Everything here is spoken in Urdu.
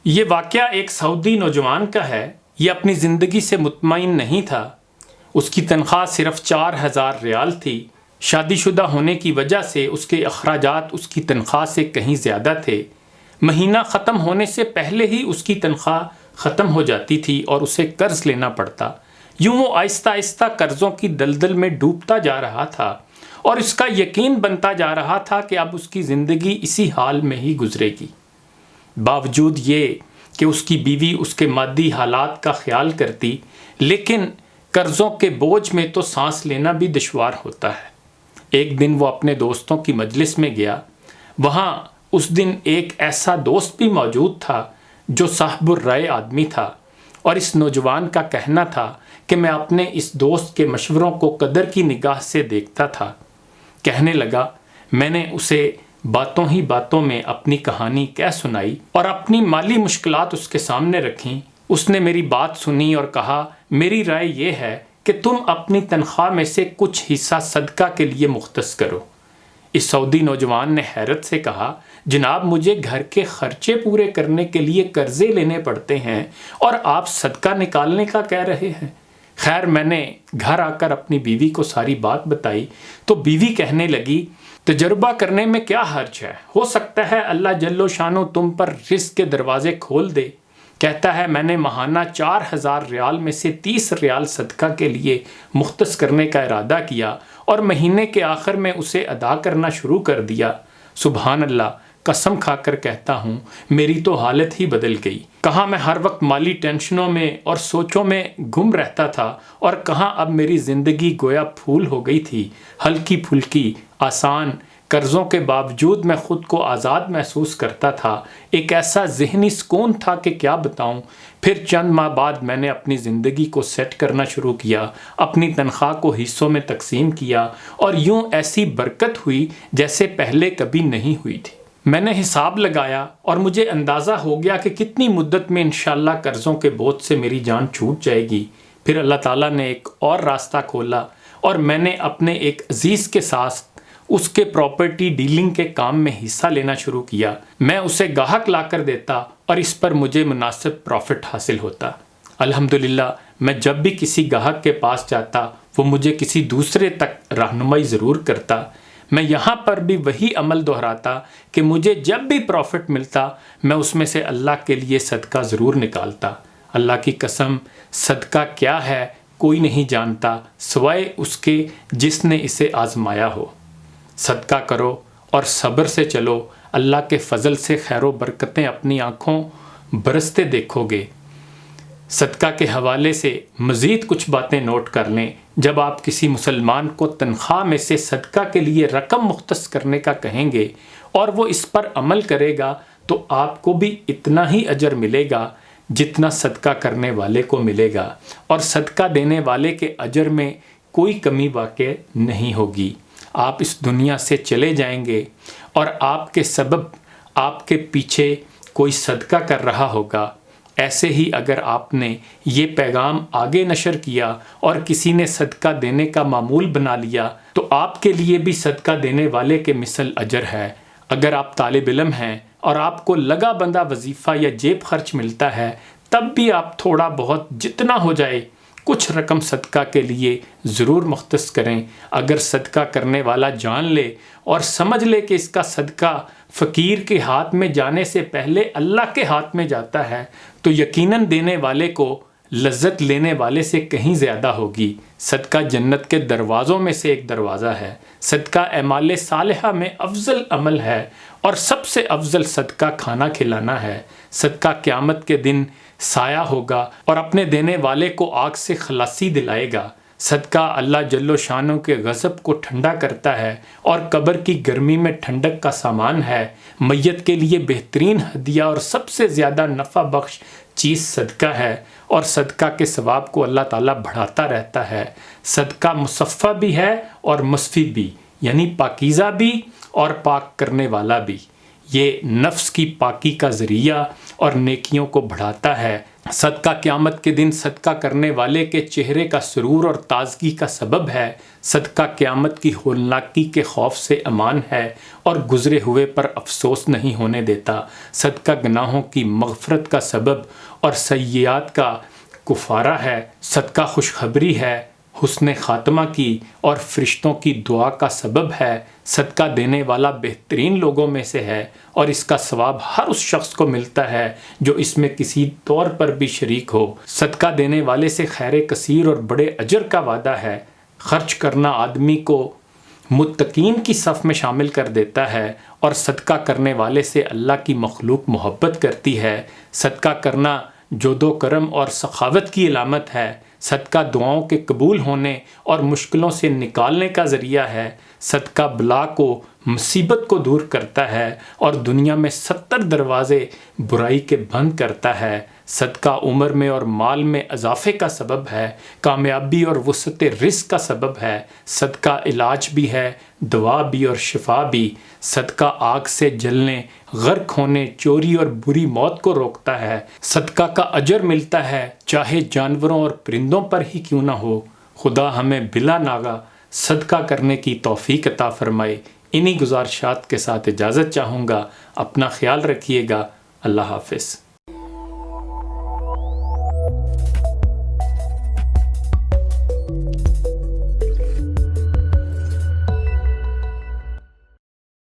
یہ واقعہ ایک سعودی نوجوان کا ہے۔ یہ اپنی زندگی سے مطمئن نہیں تھا۔ اس کی تنخواہ صرف 4,000 ریال تھی۔ شادی شدہ ہونے کی وجہ سے اس کے اخراجات اس کی تنخواہ سے کہیں زیادہ تھے۔ مہینہ ختم ہونے سے پہلے ہی اس کی تنخواہ ختم ہو جاتی تھی اور اسے قرض لینا پڑتا۔ یوں وہ آہستہ آہستہ قرضوں کی دلدل میں ڈوبتا جا رہا تھا اور اس کا یقین بنتا جا رہا تھا کہ اب اس کی زندگی اسی حال میں ہی گزرے گی۔ باوجود یہ کہ اس کی بیوی اس کے مادی حالات کا خیال کرتی، لیکن قرضوں کے بوجھ میں تو سانس لینا بھی دشوار ہوتا ہے۔ ایک دن وہ اپنے دوستوں کی مجلس میں گیا۔ وہاں اس دن ایک ایسا دوست بھی موجود تھا جو صاحب الرائے آدمی تھا، اور اس نوجوان کا کہنا تھا کہ میں اپنے اس دوست کے مشوروں کو قدر کی نگاہ سے دیکھتا تھا۔ کہنے لگا، میں نے اسے باتوں ہی باتوں میں اپنی کہانی کہہ سنائی اور اپنی مالی مشکلات اس کے سامنے رکھیں۔ اس نے میری بات سنی اور کہا، میری رائے یہ ہے کہ تم اپنی تنخواہ میں سے کچھ حصہ صدقہ کے لیے مختص کرو۔ اس سعودی نوجوان نے حیرت سے کہا، جناب مجھے گھر کے خرچے پورے کرنے کے لیے قرضے لینے پڑتے ہیں اور آپ صدقہ نکالنے کا کہہ رہے ہیں۔ خیر میں نے گھر آ کر اپنی بیوی کو ساری بات بتائی تو بیوی کہنے لگی، تجربہ کرنے میں کیا حرج ہے، ہو سکتا ہے اللہ جل و شانو تم پر رزق کے دروازے کھول دے۔ کہتا ہے میں نے ماہانہ 4,000 ریال میں سے 30 ریال صدقہ کے لیے مختص کرنے کا ارادہ کیا اور مہینے کے آخر میں اسے ادا کرنا شروع کر دیا۔ سبحان اللہ، قسم کھا کر کہتا ہوں میری تو حالت ہی بدل گئی۔ کہاں میں ہر وقت مالی ٹینشنوں میں اور سوچوں میں گم رہتا تھا اور کہاں اب میری زندگی گویا پھول ہو گئی تھی، ہلکی پھلکی، آسان۔ قرضوں کے باوجود میں خود کو آزاد محسوس کرتا تھا۔ ایک ایسا ذہنی سکون تھا کہ کیا بتاؤں۔ پھر چند ماہ بعد میں نے اپنی زندگی کو سیٹ کرنا شروع کیا، اپنی تنخواہ کو حصوں میں تقسیم کیا اور یوں ایسی برکت ہوئی جیسے پہلے کبھی نہیں ہوئی تھی۔ میں نے حساب لگایا اور مجھے اندازہ ہو گیا کہ کتنی مدت میں انشاءاللہ قرضوں کے بوجھ سے میری جان چھوٹ جائے گی۔ پھر اللہ تعالیٰ نے ایک اور راستہ کھولا اور میں نے اپنے ایک عزیز کے ساتھ اس کے پراپرٹی ڈیلنگ کے کام میں حصہ لینا شروع کیا۔ میں اسے گاہک لا کر دیتا اور اس پر مجھے مناسب پروفٹ حاصل ہوتا۔ الحمدللہ میں جب بھی کسی گاہک کے پاس جاتا وہ مجھے کسی دوسرے تک رہنمائی ضرور کرتا۔ میں یہاں پر بھی وہی عمل دہراتا کہ مجھے جب بھی پروفٹ ملتا میں اس میں سے اللہ کے لیے صدقہ ضرور نکالتا۔ اللہ کی قسم صدقہ کیا ہے کوئی نہیں جانتا سوائے اس کے جس نے اسے آزمایا ہو۔ صدقہ کرو اور صبر سے چلو، اللہ کے فضل سے خیر و برکتیں اپنی آنکھوں برستے دیکھو گے۔ صدقہ کے حوالے سے مزید کچھ باتیں نوٹ کر لیں۔ جب آپ کسی مسلمان کو تنخواہ میں سے صدقہ کے لیے رقم مختص کرنے کا کہیں گے اور وہ اس پر عمل کرے گا تو آپ کو بھی اتنا ہی اجر ملے گا جتنا صدقہ کرنے والے کو ملے گا، اور صدقہ دینے والے کے اجر میں کوئی کمی واقع نہیں ہوگی۔ آپ اس دنیا سے چلے جائیں گے اور آپ کے سبب آپ کے پیچھے کوئی صدقہ کر رہا ہوگا۔ ایسے ہی اگر آپ نے یہ پیغام آگے نشر کیا اور کسی نے صدقہ دینے کا معمول بنا لیا تو آپ کے لیے بھی صدقہ دینے والے کے مثل اجر ہے۔ اگر آپ طالب علم ہیں اور آپ کو لگا بندہ وظیفہ یا جیب خرچ ملتا ہے تب بھی آپ تھوڑا بہت جتنا ہو جائے کچھ رقم صدقہ کے لیے ضرور مختص کریں۔ اگر صدقہ کرنے والا جان لے اور سمجھ لے کہ اس کا صدقہ فقیر کے ہاتھ میں جانے سے پہلے اللہ کے ہاتھ میں جاتا ہے تو یقیناً دینے والے کو لذت لینے والے سے کہیں زیادہ ہوگی۔ صدقہ جنت کے دروازوں میں سے ایک دروازہ ہے۔ صدقہ اعمال صالحہ میں افضل عمل ہے اور سب سے افضل صدقہ کھانا کھلانا ہے۔ صدقہ قیامت کے دن سایہ ہوگا اور اپنے دینے والے کو آگ سے خلاصی دلائے گا۔ صدقہ اللہ جل و شانوں کے غضب کو ٹھنڈا کرتا ہے اور قبر کی گرمی میں ٹھنڈک کا سامان ہے۔ میت کے لیے بہترین ہدیہ اور سب سے زیادہ نفع بخش چیز صدقہ ہے، اور صدقہ کے ثواب کو اللہ تعالیٰ بڑھاتا رہتا ہے۔ صدقہ مصفہ بھی ہے اور مصفی بھی، یعنی پاکیزہ بھی اور پاک کرنے والا بھی۔ یہ نفس کی پاکی کا ذریعہ اور نیکیوں کو بڑھاتا ہے۔ صدقہ قیامت کے دن صدقہ کرنے والے کے چہرے کا سرور اور تازگی کا سبب ہے، صدقہ قیامت کی ہولناکی کے خوف سے امان ہے اور گزرے ہوئے پر افسوس نہیں ہونے دیتا، صدقہ گناہوں کی مغفرت کا سبب اور سیئات کا کفارہ ہے، صدقہ خوشخبری ہے، حسن خاتمہ کی اور فرشتوں کی دعا کا سبب ہے، صدقہ دینے والا بہترین لوگوں میں سے ہے اور اس کا ثواب ہر اس شخص کو ملتا ہے جو اس میں کسی طور پر بھی شریک ہو، صدقہ دینے والے سے خیر کثیر اور بڑے اجر کا وعدہ ہے، خرچ کرنا آدمی کو متقین کی صف میں شامل کر دیتا ہے اور صدقہ کرنے والے سے اللہ کی مخلوق محبت کرتی ہے، صدقہ کرنا جود و کرم اور سخاوت کی علامت ہے، صدقہ دعاؤں کے قبول ہونے اور مشکلوں سے نکالنے کا ذریعہ ہے، صدقہ بلا کو مصیبت کو دور کرتا ہے اور دنیا میں 70 دروازے برائی کے بند کرتا ہے، صدقہ عمر میں اور مال میں اضافے کا سبب ہے، کامیابی اور وسعت رزق کا سبب ہے، صدقہ علاج بھی ہے، دوا بھی اور شفا بھی، صدقہ آگ سے جلنے، غرق ہونے، چوری اور بری موت کو روکتا ہے، صدقہ کا اجر ملتا ہے چاہے جانوروں اور پرندوں پر ہی کیوں نہ ہو۔ خدا ہمیں بلا ناغہ صدقہ کرنے کی توفیق عطا فرمائے۔ انہی گزارشات کے ساتھ اجازت چاہوں گا، اپنا خیال رکھیے گا، اللہ حافظ۔